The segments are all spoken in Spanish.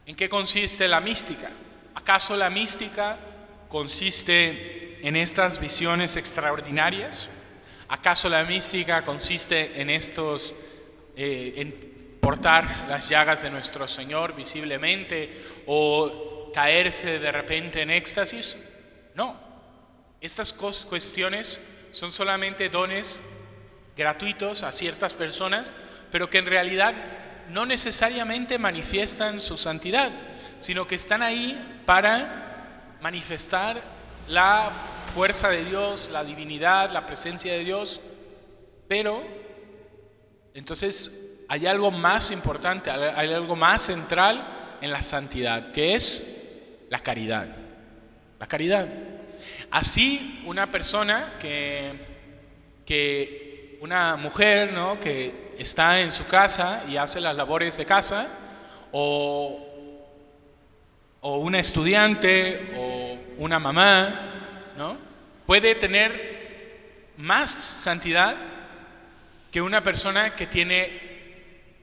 ¿En qué consiste la mística? ¿Acaso la mística consiste en estas visiones extraordinarias? ¿Acaso la mística consiste en en portar las llagas de nuestro Señor visiblemente o caerse de repente en éxtasis? No. Estas cuestiones son solamente dones gratuitos a ciertas personas, pero que en realidad no necesariamente manifiestan su santidad, sino que están ahí para manifestar la fuerza de Dios, la divinidad, la presencia de Dios. Pero entonces hay algo más importante, hay algo más central en la santidad, que es la caridad. La caridad. Así una persona una mujer, ¿no?, que está en su casa y hace las labores de casa, o una estudiante o una mamá, ¿no?, puede tener más santidad que una persona que tiene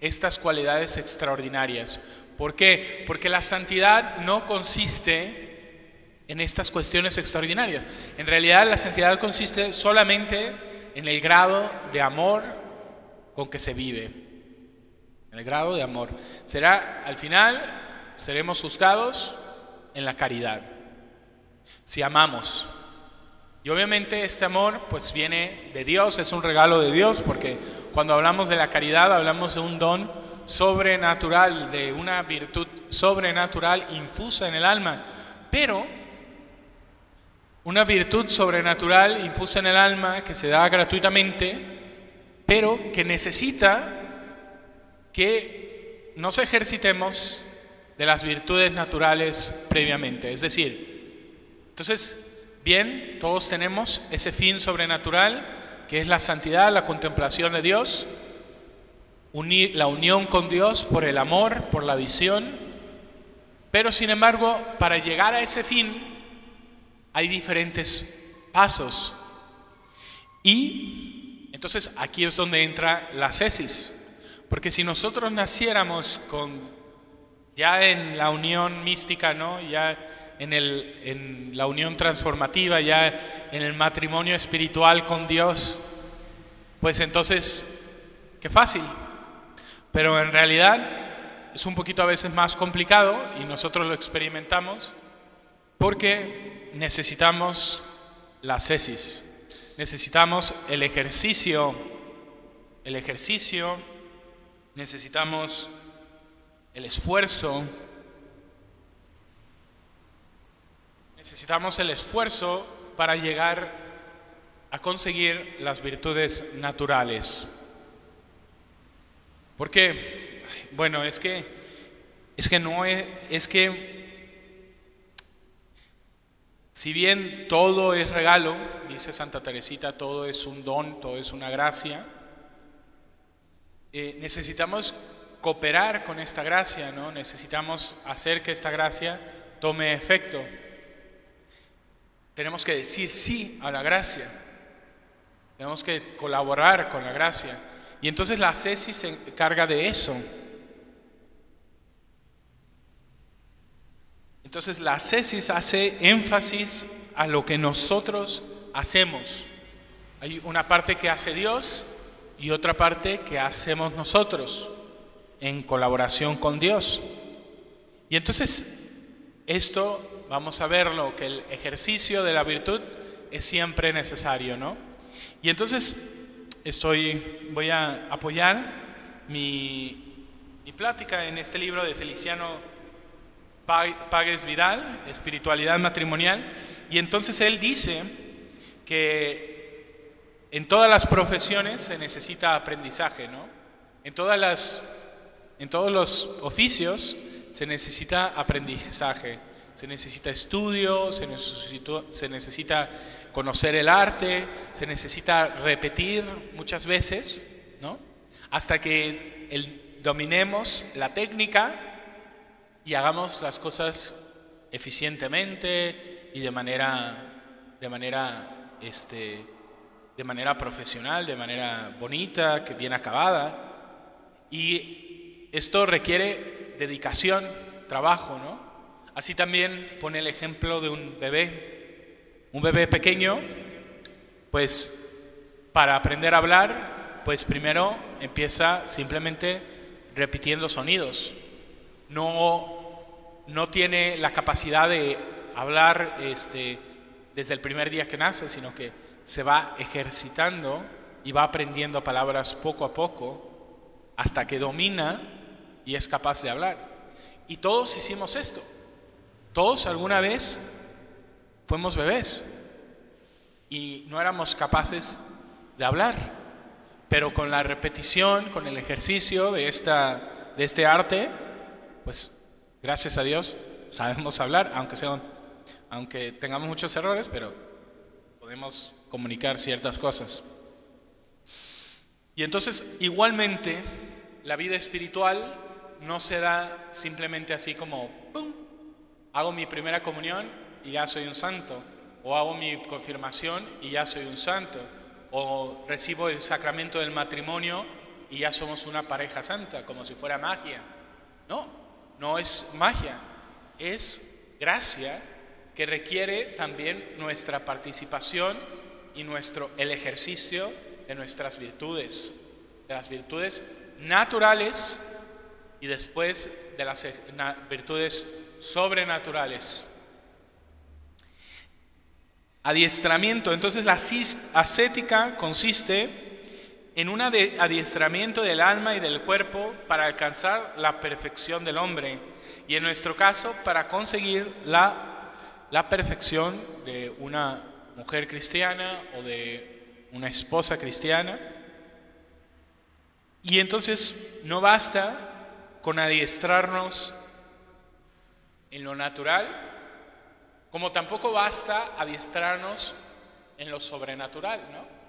estas cualidades extraordinarias. ¿Por qué? Porque la santidad no consiste en estas cuestiones extraordinarias. En realidad la santidad consiste solamente en el grado de amor con que se vive. En el grado de amor. Al final seremos juzgados en la caridad, si amamos. Y obviamente este amor pues viene de Dios, es un regalo de Dios, porque cuando hablamos de la caridad hablamos de un don sobrenatural, de una virtud sobrenatural infusa en el alma. Pero una virtud sobrenatural infusa en el alma que se da gratuitamente, pero que necesita que nos ejercitemos de las virtudes naturales previamente. Es decir, entonces, bien, todos tenemos ese fin sobrenatural que es la santidad, la contemplación de Dios, la unión con Dios por el amor, por la visión. Pero sin embargo, para llegar a ese fin hay diferentes pasos. Y entonces aquí es donde entra la ascesis. Porque si nosotros naciéramos ya en la unión mística, ¿no?, ya en la unión transformativa, ya en el matrimonio espiritual con Dios, pues entonces, qué fácil. Pero en realidad es un poquito a veces más complicado y nosotros lo experimentamos porque necesitamos la ascesis, necesitamos el ejercicio, necesitamos el esfuerzo, para llegar a conseguir las virtudes naturales. Porque, bueno, es que si bien todo es regalo, dice Santa Teresita, todo es un don, todo es una gracia, necesitamos cooperar con esta gracia, ¿no? Necesitamos hacer que esta gracia tome efecto. Tenemos que decir sí a la gracia, tenemos que colaborar con la gracia. Y entonces la ascesis se encarga de eso. Entonces la ascesis hace énfasis a lo que nosotros hacemos. Hay una parte que hace Dios y otra parte que hacemos nosotros en colaboración con Dios. Y entonces esto vamos a verlo, que el ejercicio de la virtud es siempre necesario, ¿no? Y entonces voy a apoyar mi plática en este libro de Feliciano Páguez Vidal, Espiritualidad Matrimonial. Y entonces él dice que en todas las profesiones se necesita aprendizaje, ¿no? En todos los oficios se necesita aprendizaje, se necesita estudio, se necesita conocer el arte, se necesita repetir muchas veces, ¿no?, hasta que dominemos la técnica y hagamos las cosas eficientemente y de manera profesional, de manera bonita, que bien acabada. Y esto requiere dedicación trabajo, ¿no? Así también pone el ejemplo de un bebé pequeño, pues para aprender a hablar, pues primero empieza simplemente repitiendo sonidos. No tiene la capacidad de hablar desde el primer día que nace, sino que se va ejercitando y va aprendiendo palabras poco a poco hasta que domina y es capaz de hablar. Y todos hicimos esto. Todos alguna vez fuimos bebés y no éramos capaces de hablar, pero con la repetición, con el ejercicio de este arte, pues gracias a Dios sabemos hablar, aunque tengamos muchos errores, pero podemos comunicar ciertas cosas. Y entonces, igualmente, la vida espiritual no se da simplemente así como ¡pum! Hago mi primera comunión y ya soy un santo, o hago mi confirmación y ya soy un santo, o recibo el sacramento del matrimonio y ya somos una pareja santa, como si fuera magia. No es magia, es gracia que requiere también nuestra participación y el ejercicio de nuestras virtudes, de las virtudes naturales y después de las virtudes sobrenaturales. Adiestramiento. Entonces la ascética consiste en un adiestramiento del alma y del cuerpo para alcanzar la perfección del hombre, y en nuestro caso para conseguir la perfección de una mujer cristiana o de una esposa cristiana. Y entonces no basta con adiestrarnos en lo natural, como tampoco basta adiestrarnos en lo sobrenatural, ¿no?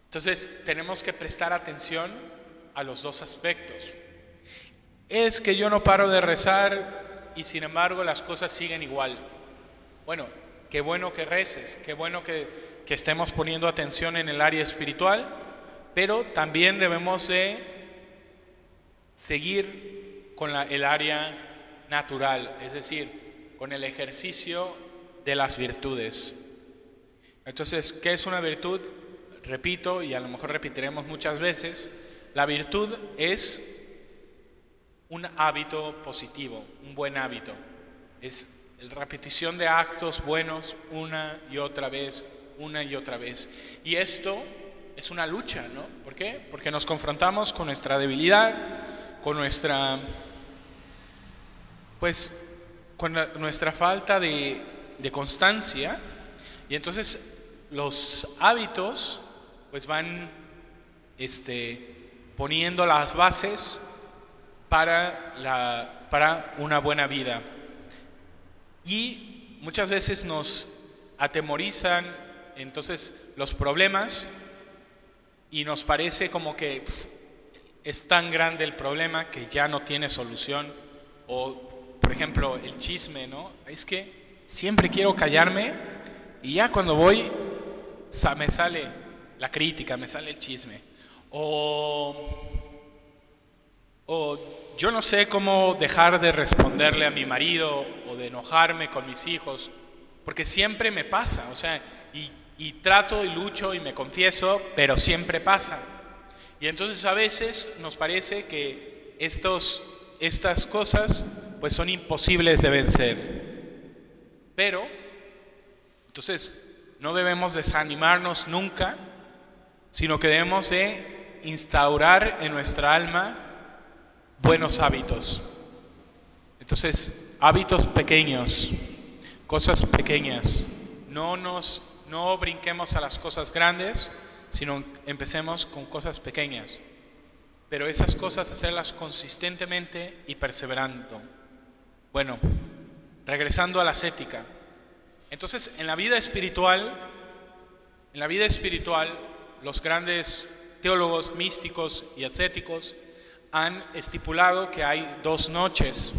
Entonces tenemos que prestar atención a los dos aspectos. Es que yo no paro de rezar y sin embargo las cosas siguen igual. Bueno, qué bueno que reces, qué bueno que estemos poniendo atención en el área espiritual, pero también debemos de seguir con el área natural, es decir, con el ejercicio de las virtudes. Entonces, ¿qué es una virtud? Repito, y a lo mejor repetiremos muchas veces, la virtud es un hábito positivo, un buen hábito. Es la repetición de actos buenos una y otra vez. Y esto es una lucha, ¿no? ¿Por qué? Porque nos confrontamos con nuestra debilidad, con nuestra falta de constancia, y entonces los hábitos pues van poniendo las bases para una buena vida. Y muchas veces nos atemorizan entonces los problemas y nos parece como que es tan grande el problema que ya no tiene solución. O por ejemplo el chisme, ¿no? Es que siempre quiero callarme y ya cuando voy me sale la crítica, me sale el chisme. O yo no sé cómo dejar de responderle a mi marido o de enojarme con mis hijos, porque siempre me pasa, o sea, y trato y lucho y me confieso, pero siempre pasa. Y entonces a veces nos parece que estas cosas pues son imposibles de vencer. Pero entonces no debemos desanimarnos nunca, sino que debemos de instaurar en nuestra alma buenos hábitos. Entonces, hábitos pequeños, cosas pequeñas. No brinquemos a las cosas grandes, sino empecemos con cosas pequeñas. Pero esas cosas hacerlas consistentemente y perseverando. Bueno, regresando a la ascética. Entonces, en la vida espiritual, los grandes teólogos místicos y ascéticos han estipulado que hay dos noches.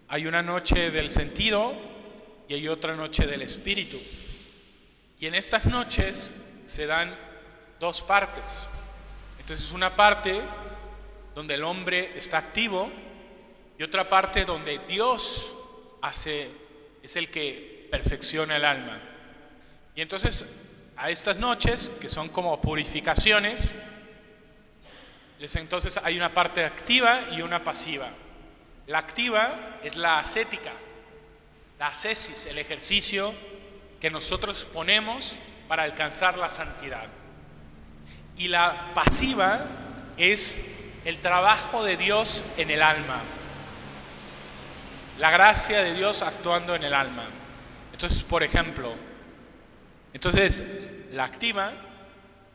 Hay una noche del sentido y hay otra noche del espíritu. Y en estas noches se dan dos partes. Entonces, una parte donde el hombre está activo y otra parte donde Dios es el que perfecciona el alma. Y entonces a estas noches, que son como purificaciones, entonces hay una parte activa y una pasiva. La activa es la ascética, la ascesis, el ejercicio que nosotros ponemos para alcanzar la santidad. Y la pasiva es el trabajo de Dios en el alma, la gracia de Dios actuando en el alma. Entonces, por ejemplo, la activa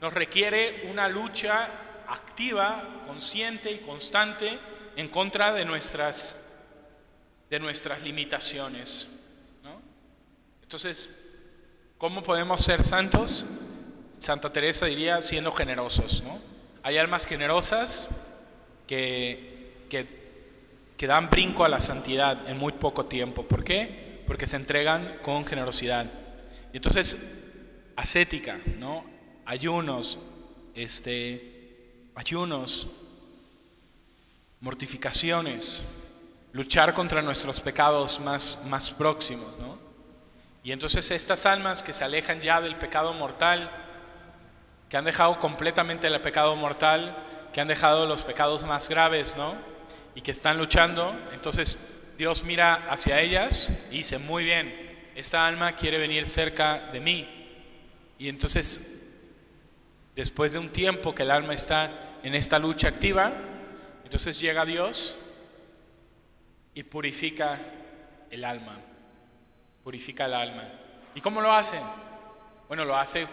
nos requiere una lucha activa, consciente y constante en contra de nuestras limitaciones, ¿no? Entonces, ¿cómo podemos ser santos? Santa Teresa diría siendo generosos, ¿no? Hay almas generosas que dan brinco a la santidad en muy poco tiempo. ¿Por qué? Porque se entregan con generosidad. Y entonces, ascética, ¿no? Ayunos, mortificaciones, luchar contra nuestros pecados más próximos, ¿no? Y entonces estas almas que se alejan ya del pecado mortal, que han dejado completamente el pecado mortal, que han dejado los pecados más graves, ¿no? Y que están luchando, entonces Dios mira hacia ellas y dice, muy bien, esta alma quiere venir cerca de mí. Y entonces, después de un tiempo que el alma está en esta lucha activa, entonces llega Dios y purifica el alma. Purifica el alma. ¿Y cómo lo hace? Bueno, lo hace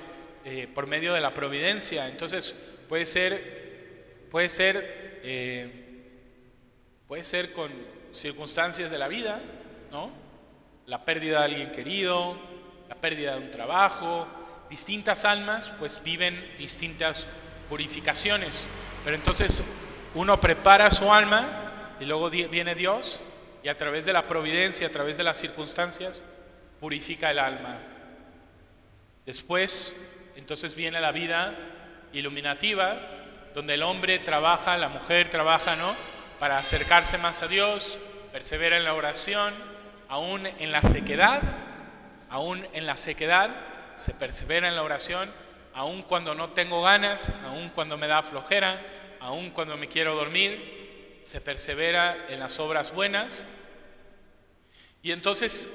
por medio de la providencia. Entonces puede ser con circunstancias de la vida, ¿no? La pérdida de alguien querido, la pérdida de un trabajo. Distintas almas pues viven distintas purificaciones. Pero entonces uno prepara su alma y luego viene Dios y a través de la providencia, a través de las circunstancias, purifica el alma. Después, entonces viene la vida iluminativa, donde el hombre trabaja, la mujer trabaja, ¿no? Para acercarse más a Dios, persevera en la oración, aún en la sequedad se persevera en la oración, aún cuando no tengo ganas, aún cuando me da flojera, aún cuando me quiero dormir, se persevera en las obras buenas. Y entonces,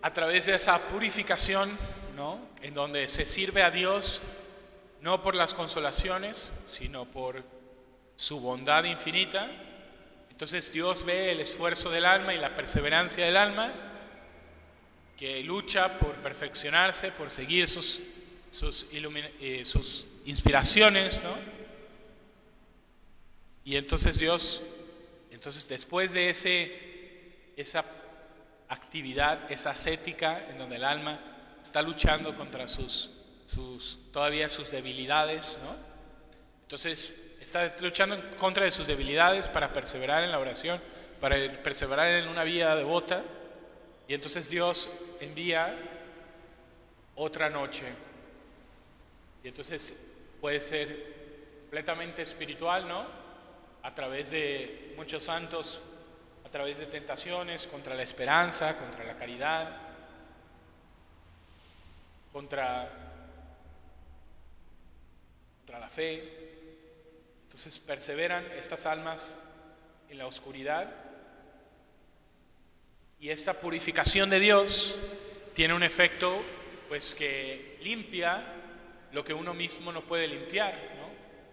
a través de esa purificación, ¿no? En donde se sirve a Dios no por las consolaciones, sino por su bondad infinita. Entonces Dios ve el esfuerzo del alma y la perseverancia del alma, que lucha por perfeccionarse, por seguir sus inspiraciones, ¿no? Y entonces Dios, después de esa actividad, esa ascética en donde el alma está luchando contra todavía sus debilidades, ¿no? Entonces está luchando en contra de sus debilidades para perseverar en la oración, para perseverar en una vida devota. Y entonces Dios envía otra noche. Y entonces puede ser completamente espiritual, ¿no? A través de muchos santos, a través de tentaciones contra la esperanza, contra la caridad, contra la fe. Entonces perseveran estas almas en la oscuridad, y esta purificación de Dios tiene un efecto pues que limpia lo que uno mismo no puede limpiar, ¿no?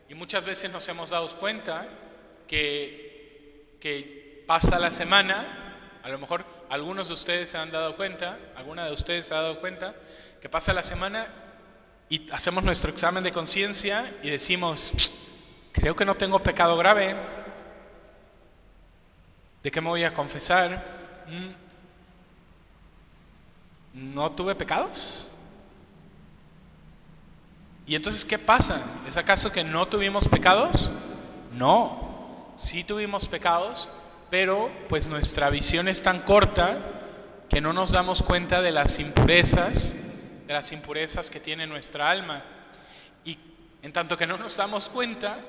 Y muchas veces nos hemos dado cuenta que pasa la semana, a lo mejor algunos de ustedes se han dado cuenta, alguna de ustedes se ha dado cuenta, que pasa la semana y hacemos nuestro examen de conciencia y decimos, creo que no tengo pecado grave, ¿de qué me voy a confesar? ¿No tuve pecados? ¿Y entonces qué pasa? ¿Es acaso que no tuvimos pecados? No, sí tuvimos pecados, pero pues nuestra visión es tan corta que no nos damos cuenta de las impurezas que tiene nuestra alma. Y en tanto que no nos damos cuenta,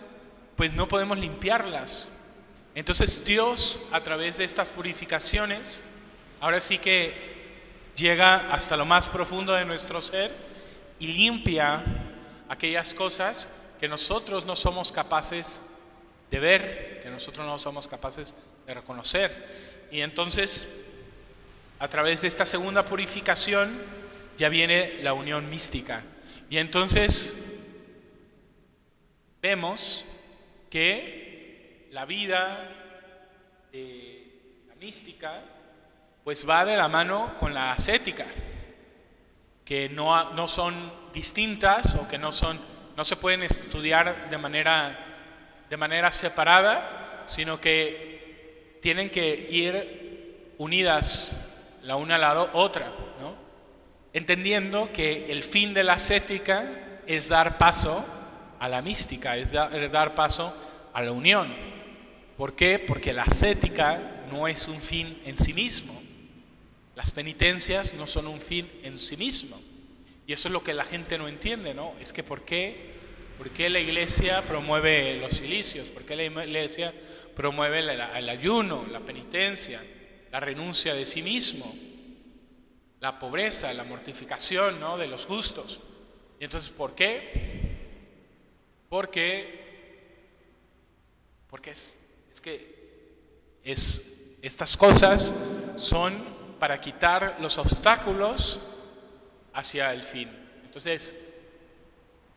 pues no podemos limpiarlas. Entonces Dios, a través de estas purificaciones, ahora sí que llega hasta lo más profundo de nuestro ser y limpia aquellas cosas que nosotros no somos capaces de ver, que nosotros no somos capaces de reconocer. Y entonces, a través de esta segunda purificación, ya viene la unión mística. Y entonces vemos que la vida de la mística pues va de la mano con la ascética, que no son distintas o que no se pueden estudiar de manera separada, sino que tienen que ir unidas la una a la otra, ¿no? Entendiendo que el fin de la ascética es dar paso a la mística, es dar paso a la unión. ¿Por qué? Porque la ascética no es un fin en sí mismo. Las penitencias no son un fin en sí mismo. Y eso es lo que la gente no entiende, ¿no? Es que ¿por qué la iglesia promueve los cilicios? ¿Por qué la iglesia promueve el ayuno, la penitencia, la renuncia de sí mismo, la pobreza, la mortificación, ¿no?, de los gustos? Y entonces, ¿por qué? Porque estas cosas son para quitar los obstáculos hacia el fin. Entonces,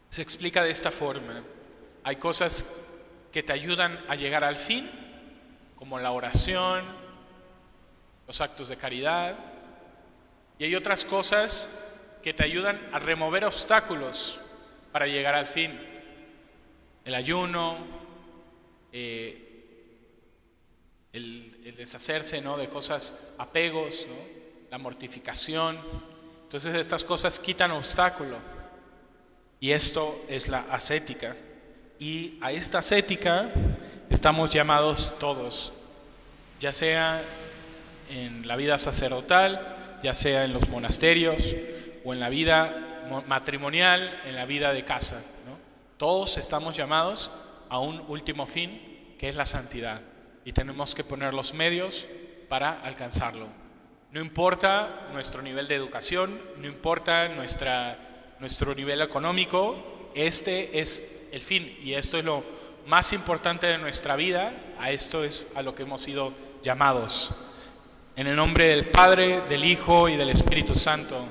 se explica de esta forma. Hay cosas que te ayudan a llegar al fin, como la oración, los actos de caridad, y hay otras cosas que te ayudan a remover obstáculos para llegar al fin. El ayuno, el deshacerse, ¿no?, de cosas, apegos, ¿no?, la mortificación. Entonces estas cosas quitan obstáculo, y esto es la ascética. Y a esta ascética estamos llamados todos, ya sea en la vida sacerdotal, ya sea en los monasterios o en la vida matrimonial, en la vida de casa, ¿no? Todos estamos llamados a un último fin, que es la santidad, y tenemos que poner los medios para alcanzarlo. No importa nuestro nivel de educación, no importa nuestro nivel económico, este es el fin, y esto es lo más importante de nuestra vida. A esto es a lo que hemos sido llamados. En el nombre del Padre, del Hijo y del Espíritu Santo.